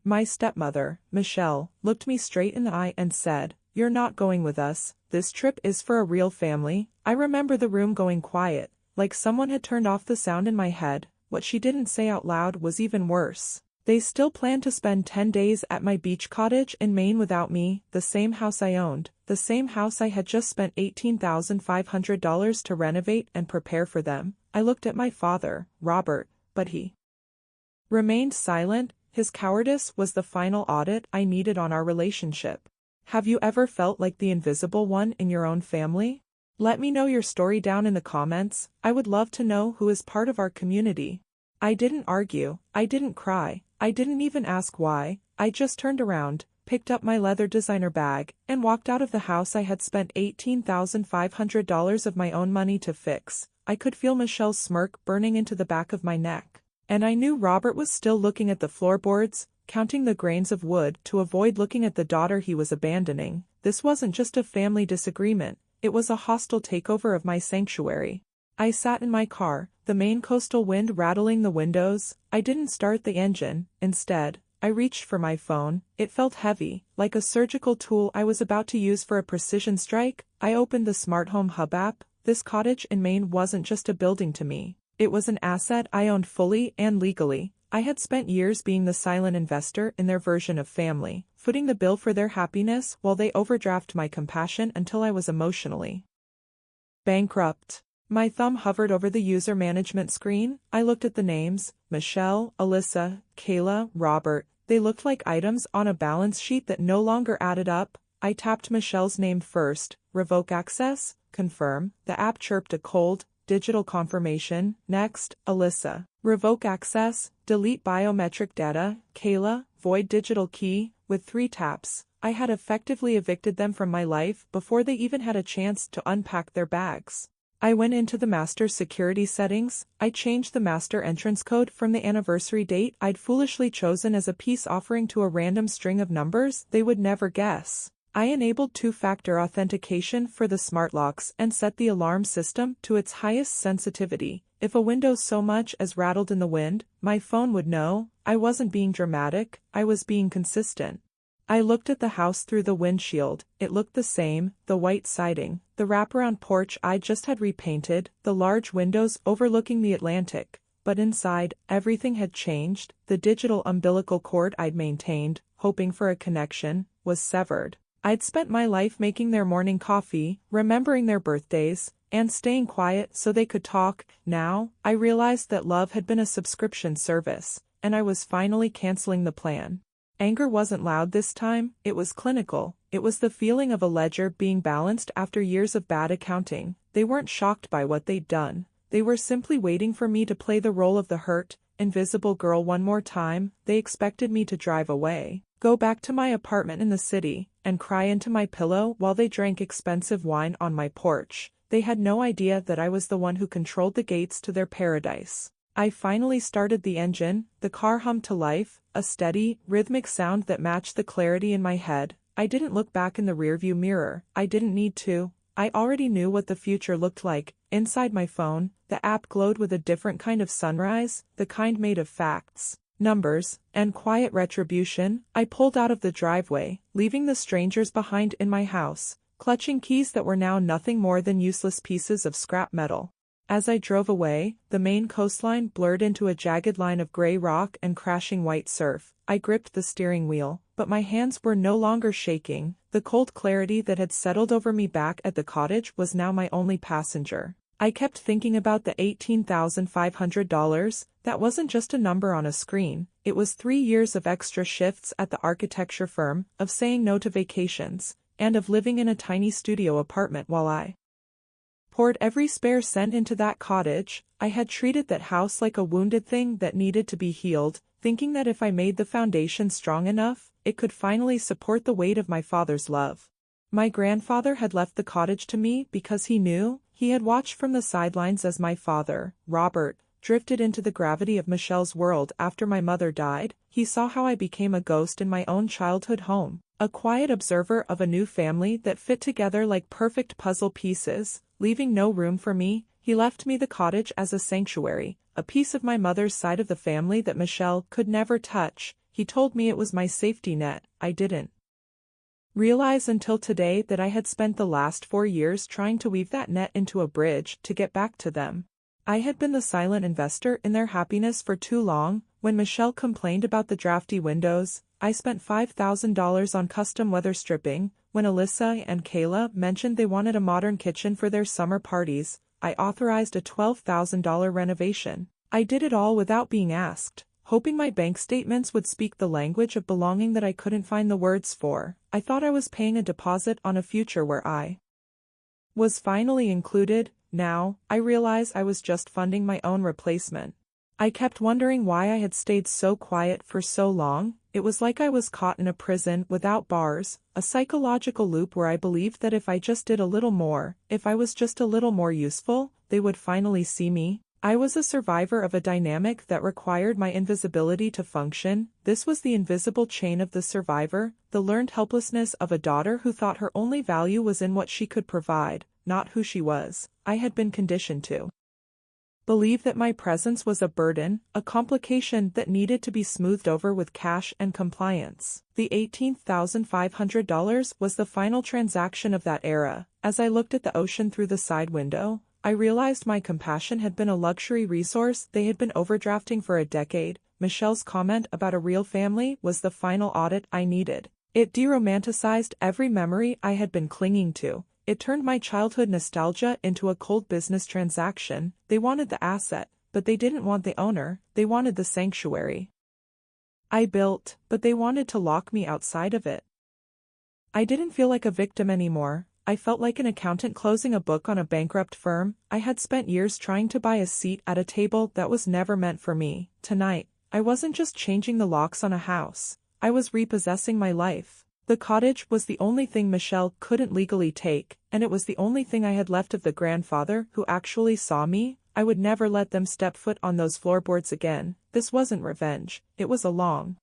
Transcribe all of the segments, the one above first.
My stepmother, Michelle, looked me straight in the eye and said, "You're not going with us. This trip is for a real family." I remember the room going quiet, like someone had turned off the sound in my head. What she didn't say out loud was even worse. They still planned to spend 10 days at my beach cottage in Maine without me, the same house I owned, the same house I had just spent $18,500 to renovate and prepare for them. I looked at my father, Robert, but he remained silent. His cowardice was the final audit I needed on our relationship. Have you ever felt like the invisible one in your own family? Let me know your story down in the comments. I would love to know who is part of our community. I didn't argue, I didn't cry, I didn't even ask why. I just turned around, picked up my leather designer bag, and walked out of the house I had spent $18,500 of my own money to fix. I could feel Michelle's smirk burning into the back of my neck. And I knew Robert was still looking at the floorboards, counting the grains of wood to avoid looking at the daughter he was abandoning. This wasn't just a family disagreement, it was a hostile takeover of my sanctuary. I sat in my car, the Maine coastal wind rattling the windows. I didn't start the engine. Instead, I reached for my phone. It felt heavy, like a surgical tool I was about to use for a precision strike. I opened the Smart Home Hub app. This cottage in Maine wasn't just a building to me. It was an asset I owned fully and legally. I had spent years being the silent investor in their version of family, footing the bill for their happiness while they overdraft my compassion until I was emotionally bankrupt. My thumb hovered over the user management screen. I looked at the names: Michelle, Alyssa, Kayla, Robert. They looked like items on a balance sheet that no longer added up. I tapped Michelle's name first. Revoke access? Confirm. The app chirped a cold, digital confirmation. Next, Alyssa. Revoke access. Delete biometric data. Kayla. Void digital key. With 3 taps, I had effectively evicted them from my life before they even had a chance to unpack their bags. I went into the master security settings. I changed the master entrance code from the anniversary date I'd foolishly chosen as a peace offering to a random string of numbers they would never guess. I enabled 2-factor authentication for the smart locks and set the alarm system to its highest sensitivity. If a window so much as rattled in the wind, my phone would know. I wasn't being dramatic, I was being consistent. I looked at the house through the windshield. It looked the same: the white siding, the wraparound porch I just had repainted, the large windows overlooking the Atlantic. But inside, everything had changed. The digital umbilical cord I'd maintained, hoping for a connection, was severed. I'd spent my life making their morning coffee, remembering their birthdays, and staying quiet so they could talk. Now, I realized that love had been a subscription service, and I was finally canceling the plan. Anger wasn't loud this time, it was clinical. It was the feeling of a ledger being balanced after years of bad accounting. They weren't shocked by what they'd done. They were simply waiting for me to play the role of the hurt, invisible girl one more time. They expected me to drive away, go back to my apartment in the city, and cry into my pillow while they drank expensive wine on my porch. They had no idea that I was the one who controlled the gates to their paradise. I finally started the engine. The car hummed to life, a steady, rhythmic sound that matched the clarity in my head. I didn't look back in the rearview mirror. I didn't need to. I already knew what the future looked like. Inside my phone, the app glowed with a different kind of sunrise, the kind made of facts, numbers, and quiet retribution. I pulled out of the driveway, leaving the strangers behind in my house, clutching keys that were now nothing more than useless pieces of scrap metal. As I drove away, the Maine coastline blurred into a jagged line of gray rock and crashing white surf. I gripped the steering wheel, but my hands were no longer shaking. The cold clarity that had settled over me back at the cottage was now my only passenger. I kept thinking about the $18,500. That wasn't just a number on a screen. It was 3 years of extra shifts at the architecture firm, of saying no to vacations, and of living in a tiny studio apartment while I poured every spare cent into that cottage. I had treated that house like a wounded thing that needed to be healed, thinking that if I made the foundation strong enough, it could finally support the weight of my father's love. My grandfather had left the cottage to me because he knew. He had watched from the sidelines as my father, Robert, drifted into the gravity of Michelle's world after my mother died. He saw how I became a ghost in my own childhood home, a quiet observer of a new family that fit together like perfect puzzle pieces. Leaving no room for me, he left me the cottage as a sanctuary, a piece of my mother's side of the family that Michelle could never touch. he told me it was my safety net. I didn't realize until today that I had spent the last 4 years trying to weave that net into a bridge to get back to them. I had been the silent investor in their happiness for too long. When Michelle complained about the drafty windows, I spent $5,000 on custom weather stripping. When Alyssa and Kayla mentioned they wanted a modern kitchen for their summer parties, I authorized a $12,000 renovation. I did it all without being asked, hoping my bank statements would speak the language of belonging that I couldn't find the words for. I thought I was paying a deposit on a future where I was finally included. Now, I realize I was just funding my own replacement. I kept wondering why I had stayed so quiet for so long. It was like I was caught in a prison without bars, a psychological loop where I believed that if I just did a little more, if I was just a little more useful, they would finally see me. I was a survivor of a dynamic that required my invisibility to function. This was the invisible chain of the survivor, the learned helplessness of a daughter who thought her only value was in what she could provide, not who she was. I had been conditioned to believe that my presence was a burden, a complication that needed to be smoothed over with cash and compliance. The $18,500 was the final transaction of that era. As I looked at the ocean through the side window, I realized my compassion had been a luxury resource they had been overdrafting for a decade. Michelle's comment about a real family was the final audit I needed. It deromanticized every memory I had been clinging to. It turned my childhood nostalgia into a cold business transaction. They wanted the asset, but they didn't want the owner. They wanted the sanctuary I built, but they wanted to lock me outside of it. I didn't feel like a victim anymore. I felt like an accountant closing a book on a bankrupt firm. I had spent years trying to buy a seat at a table that was never meant for me. Tonight, I wasn't just changing the locks on a house. I was repossessing my life. The cottage was the only thing Michelle couldn't legally take, and it was the only thing I had left of the grandfather who actually saw me. I would never let them step foot on those floorboards again. This wasn't revenge. It was a long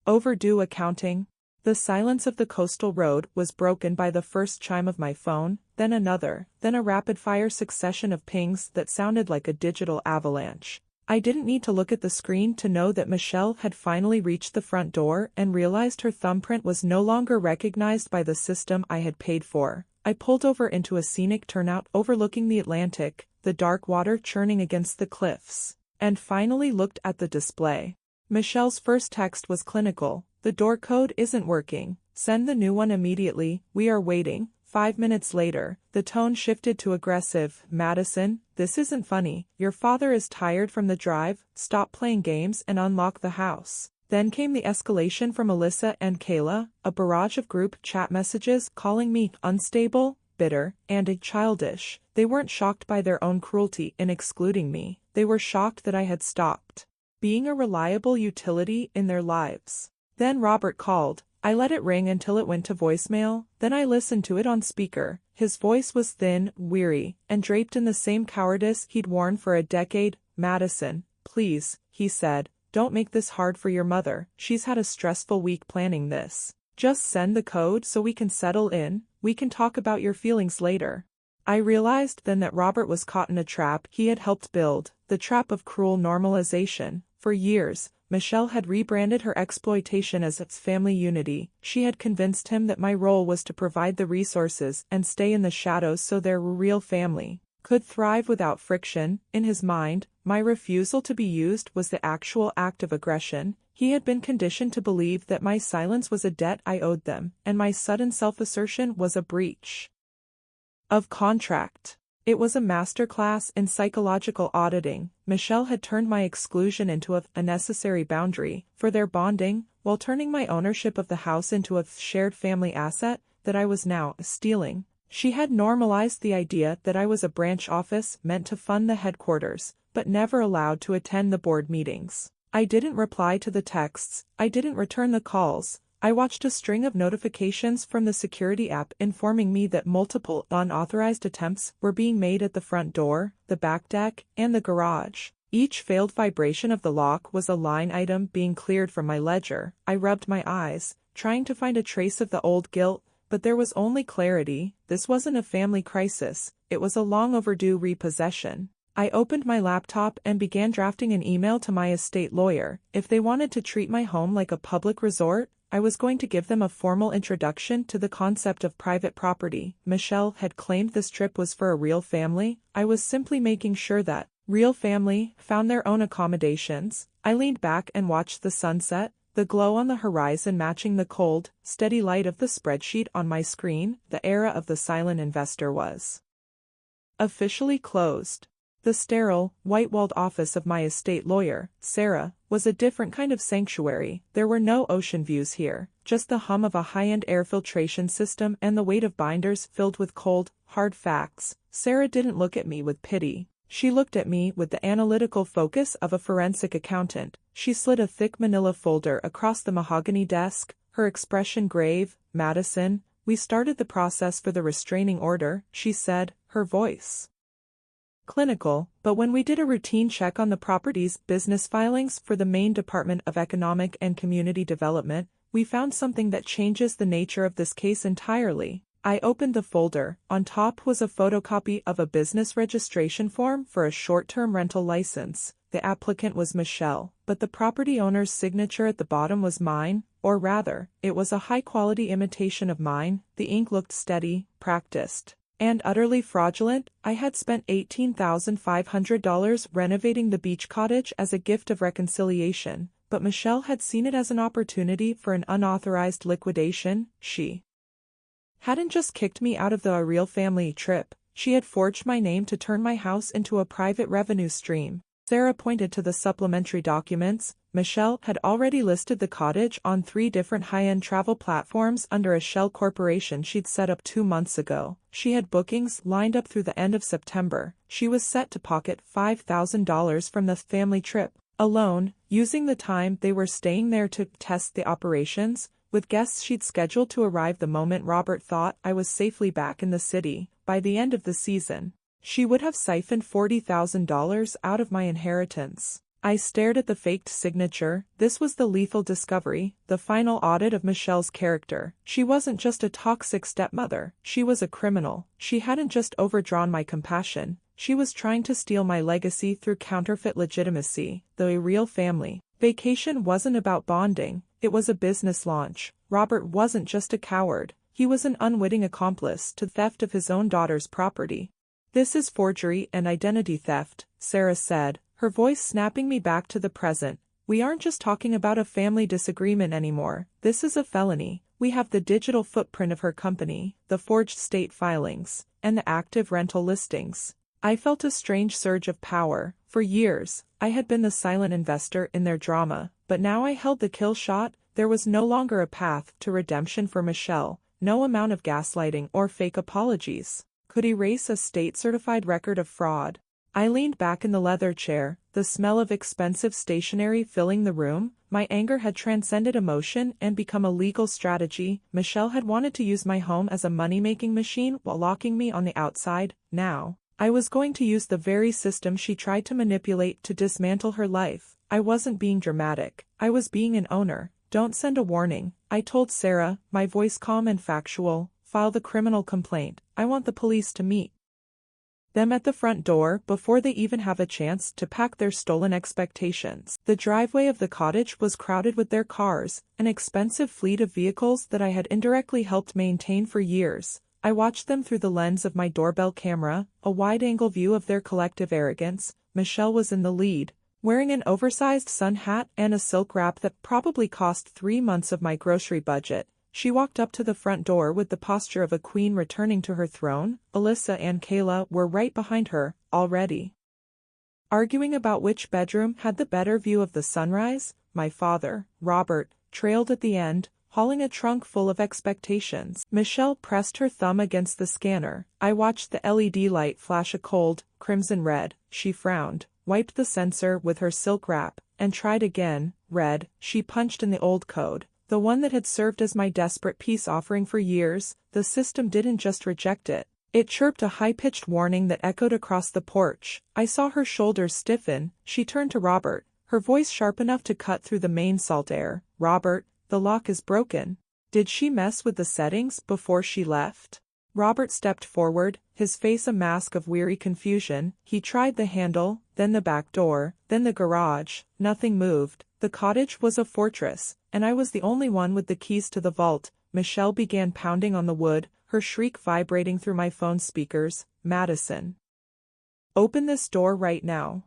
overdue accounting. The silence of the coastal road was broken by the first chime of my phone, then another, then a rapid-fire succession of pings that sounded like a digital avalanche. I didn't need to look at the screen to know that Michelle had finally reached the front door and realized her thumbprint was no longer recognized by the system I had paid for. I pulled over into a scenic turnout overlooking the Atlantic, the dark water churning against the cliffs, and finally looked at the display. Michelle's first text was clinical. The door code isn't working. Send the new one immediately. We are waiting. 5 minutes later, the tone shifted to aggressive. Madison, this isn't funny. Your father is tired from the drive. Stop playing games and unlock the house. Then came the escalation from Alyssa and Kayla, a barrage of group chat messages calling me unstable, bitter, and childish. They weren't shocked by their own cruelty in excluding me. They were shocked that I had stopped being a reliable utility in their lives. Then Robert called. I let it ring until it went to voicemail, then I listened to it on speaker. His voice was thin, weary, and draped in the same cowardice he'd worn for a decade. Madison, please, he said, don't make this hard for your mother. She's had a stressful week planning this. Just send the code so we can settle in. We can talk about your feelings later. I realized then that Robert was caught in a trap he had helped build, the trap of cruel normalization. For years, Michelle had rebranded her exploitation as its family unity. She had convinced him that my role was to provide the resources and stay in the shadows so their real family could thrive without friction. In his mind, my refusal to be used was the actual act of aggression. He had been conditioned to believe that my silence was a debt I owed them, and my sudden self-assertion was a breach of contract. It was a masterclass in psychological auditing. Michelle had turned my exclusion into a necessary boundary for their bonding, while turning my ownership of the house into a shared family asset that I was now stealing. She had normalized the idea that I was a branch office meant to fund the headquarters, but never allowed to attend the board meetings. I didn't reply to the texts. I didn't return the calls. I watched a string of notifications from the security app informing me that multiple unauthorized attempts were being made at the front door, the back deck, and the garage. Each failed vibration of the lock was a line item being cleared from my ledger. I rubbed my eyes, trying to find a trace of the old guilt, but there was only clarity. This wasn't a family crisis. It was a long overdue repossession. I opened my laptop and began drafting an email to my estate lawyer. If they wanted to treat my home like a public resort, I was going to give them a formal introduction to the concept of private property. Michelle had claimed this trip was for a real family. I was simply making sure that real family found their own accommodations. I leaned back and watched the sunset, the glow on the horizon matching the cold, steady light of the spreadsheet on my screen. The era of the silent investor was officially closed. The sterile, white-walled office of my estate lawyer, Sarah, was a different kind of sanctuary. There were no ocean views here, just the hum of a high-end air filtration system and the weight of binders filled with cold, hard facts. Sarah didn't look at me with pity. She looked at me with the analytical focus of a forensic accountant. She slid a thick manila folder across the mahogany desk, her expression grave. "Madison, we started the process for the restraining order," she said, her voice clinical, but when we did a routine check on the property's business filings for the Maine Department of Economic and Community Development, we found something that changes the nature of this case entirely. I opened the folder. On top was a photocopy of a business registration form for a short-term rental license. The applicant was Michelle, but the property owner's signature at the bottom was mine, or rather, it was a high-quality imitation of mine. The ink looked steady, practiced, and utterly fraudulent. I had spent $18,500 renovating the beach cottage as a gift of reconciliation, but Michelle had seen it as an opportunity for an unauthorized liquidation. She hadn't just kicked me out of the real family trip, she had forged my name to turn my house into a private revenue stream. Sarah pointed to the supplementary documents. Michelle had already listed the cottage on 3 different high-end travel platforms under a shell corporation she'd set up 2 months ago. She had bookings lined up through the end of September. She was set to pocket $5,000 from the family trip alone, using the time they were staying there to test the operations, with guests she'd scheduled to arrive the moment Robert thought I was safely back in the city. By the end of the season, she would have siphoned $40,000 out of my inheritance. I stared at the faked signature. This was the lethal discovery, the final audit of Michelle's character. She wasn't just a toxic stepmother, she was a criminal. She hadn't just overdrawn my compassion, she was trying to steal my legacy through counterfeit legitimacy. The real family vacation wasn't about bonding, it was a business launch. Robert wasn't just a coward, he was an unwitting accomplice to theft of his own daughter's property. "This is forgery and identity theft," Sarah said, her voice snapping me back to the present. "We aren't just talking about a family disagreement anymore, this is a felony. We have the digital footprint of her company, the forged state filings, and the active rental listings." I felt a strange surge of power. For years, I had been the silent investor in their drama, but now I held the kill shot. There was no longer a path to redemption for Michelle. No amount of gaslighting or fake apologies could erase a state-certified record of fraud. I leaned back in the leather chair, the smell of expensive stationery filling the room. My anger had transcended emotion and become a legal strategy. Michelle had wanted to use my home as a money-making machine while locking me on the outside. Now, I was going to use the very system she tried to manipulate to dismantle her life. I wasn't being dramatic, I was being an owner. "Don't send a warning," I told Sarah, my voice calm and factual. "File the criminal complaint. I want the police to meet them at the front door before they even have a chance to pack their stolen expectations." The driveway of the cottage was crowded with their cars, an expensive fleet of vehicles that I had indirectly helped maintain for years. I watched them through the lens of my doorbell camera, a wide-angle view of their collective arrogance. Michelle was in the lead, wearing an oversized sun hat and a silk wrap that probably cost 3 months of my grocery budget. She walked up to the front door with the posture of a queen returning to her throne. Alyssa and Kayla were right behind her, already arguing about which bedroom had the better view of the sunrise. My father, Robert, trailed at the end, hauling a trunk full of expectations. Michelle pressed her thumb against the scanner. I watched the LED light flash a cold, crimson red. She frowned, wiped the sensor with her silk wrap, and tried again. Red. She punched in the old code, the one that had served as my desperate peace offering for years. The system didn't just reject it. It chirped a high-pitched warning that echoed across the porch. I saw her shoulders stiffen. She turned to Robert, her voice sharp enough to cut through the Maine salt air. "Robert, the lock is broken. Did she mess with the settings before she left?" Robert stepped forward, his face a mask of weary confusion. He tried the handle, then the back door, then the garage. Nothing moved. The cottage was a fortress, and I was the only one with the keys to the vault. Michelle began pounding on the wood, her shriek vibrating through my phone's speakers. Madison. Open this door right now.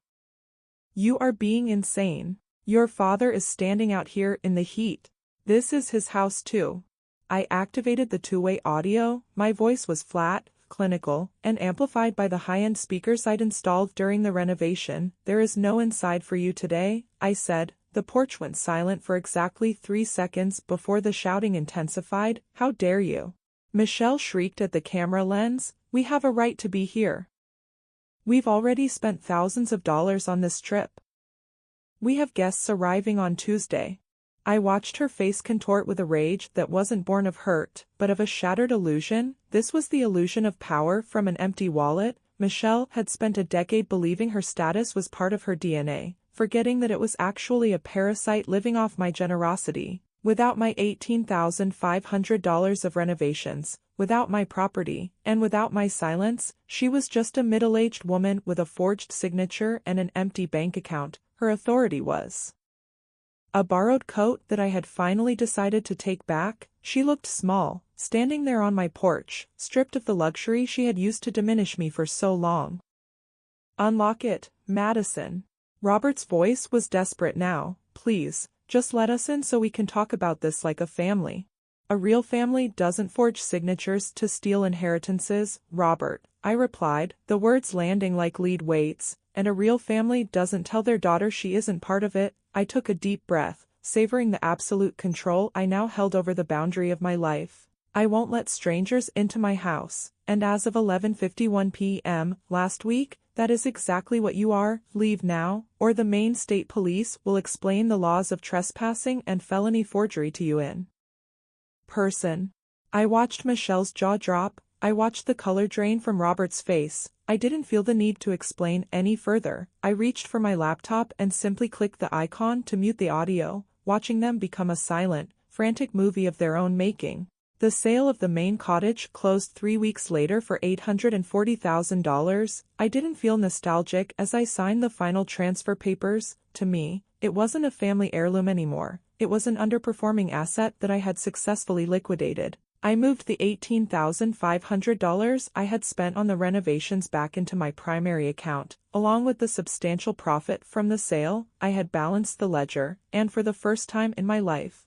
You are being insane. Your father is standing out here in the heat. This is his house too. I activated the two-way audio. My voice was flat, clinical, and amplified by the high-end speakers I'd installed during the renovation. There is no inside for you today, I said. The porch went silent for exactly 3 seconds before the shouting intensified. How dare you? Michelle shrieked at the camera lens. We have a right to be here. We've already spent thousands of dollars on this trip. We have guests arriving on Tuesday. I watched her face contort with a rage that wasn't born of hurt, but of a shattered illusion. This was the illusion of power from an empty wallet. Michelle had spent a decade believing her status was part of her DNA, forgetting that it was actually a parasite living off my generosity. Without my $18,500 of renovations, without my property, and without my silence, she was just a middle-aged woman with a forged signature and an empty bank account. Her authority was a borrowed coat that I had finally decided to take back. She looked small, standing there on my porch, stripped of the luxury she had used to diminish me for so long. Unlock it, Madison. Robert's voice was desperate now. Please, just let us in so we can talk about this like a family. A real family doesn't forge signatures to steal inheritances, Robert, I replied, the words landing like lead weights. And a real family doesn't tell their daughter she isn't part of it. I took a deep breath, savoring the absolute control I now held over the boundary of my life. I won't let strangers into my house, and as of 11:51 p.m. last week, that is exactly what you are. Leave now, or the Maine State Police will explain the laws of trespassing and felony forgery to you in person. I watched Michelle's jaw drop. I watched the color drain from Robert's face. I didn't feel the need to explain any further. I reached for my laptop and simply clicked the icon to mute the audio, watching them become a silent, frantic movie of their own making. The sale of the main cottage closed 3 weeks later for $840,000. I didn't feel nostalgic as I signed the final transfer papers. To me, it wasn't a family heirloom anymore. It was an underperforming asset that I had successfully liquidated. I moved the $18,500 I had spent on the renovations back into my primary account. Along with the substantial profit from the sale, I had balanced the ledger, and for the first time in my life,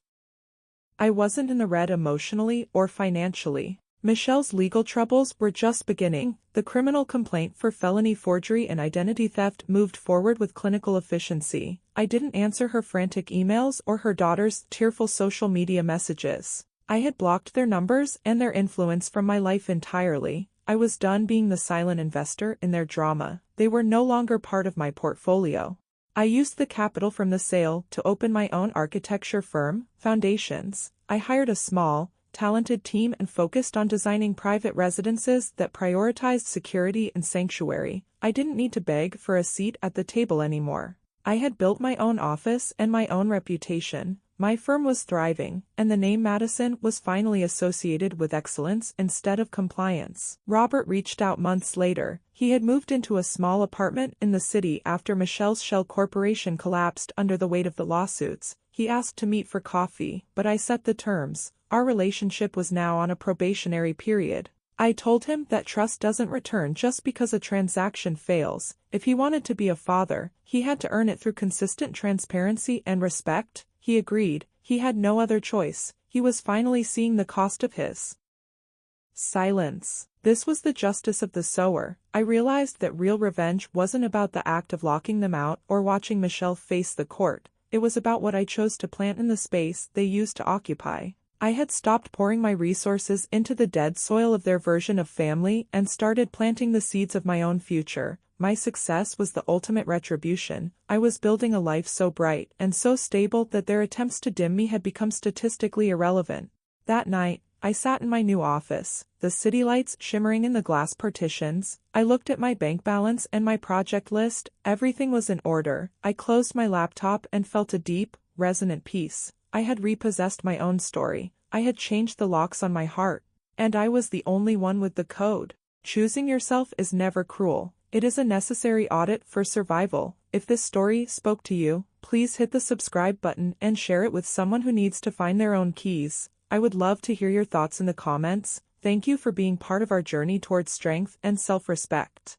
I wasn't in the red emotionally or financially. Michelle's legal troubles were just beginning. The criminal complaint for felony forgery and identity theft moved forward with clinical efficiency. I didn't answer her frantic emails or her daughter's tearful social media messages. I had blocked their numbers and their influence from my life entirely. I was done being the silent investor in their drama. They were no longer part of my portfolio. I used the capital from the sale to open my own architecture firm, Foundations. I hired a small, talented team and focused on designing private residences that prioritized security and sanctuary. I didn't need to beg for a seat at the table anymore. I had built my own office and my own reputation. My firm was thriving, and the name Madison was finally associated with excellence instead of compliance. Robert reached out months later. He had moved into a small apartment in the city after Michelle's Shell Corporation collapsed under the weight of the lawsuits. He asked to meet for coffee, but I set the terms. Our relationship was now on a probationary period. I told him that trust doesn't return just because a transaction fails. If he wanted to be a father, he had to earn it through consistent transparency and respect. He agreed. He had no other choice. He was finally seeing the cost of his silence. This was the justice of the sower. I realized that real revenge wasn't about the act of locking them out or watching Michelle face the court. It was about what I chose to plant in the space they used to occupy. I had stopped pouring my resources into the dead soil of their version of family and started planting the seeds of my own future. My success was the ultimate retribution. I was building a life so bright and so stable that their attempts to dim me had become statistically irrelevant. That night, I sat in my new office, the city lights shimmering in the glass partitions. I looked at my bank balance and my project list. Everything was in order. I closed my laptop and felt a deep, resonant peace. I had repossessed my own story. I had changed the locks on my heart. And I was the only one with the code. Choosing yourself is never cruel. It is a necessary audit for survival. If this story spoke to you, please hit the subscribe button and share it with someone who needs to find their own keys. I would love to hear your thoughts in the comments. Thank you for being part of our journey towards strength and self-respect.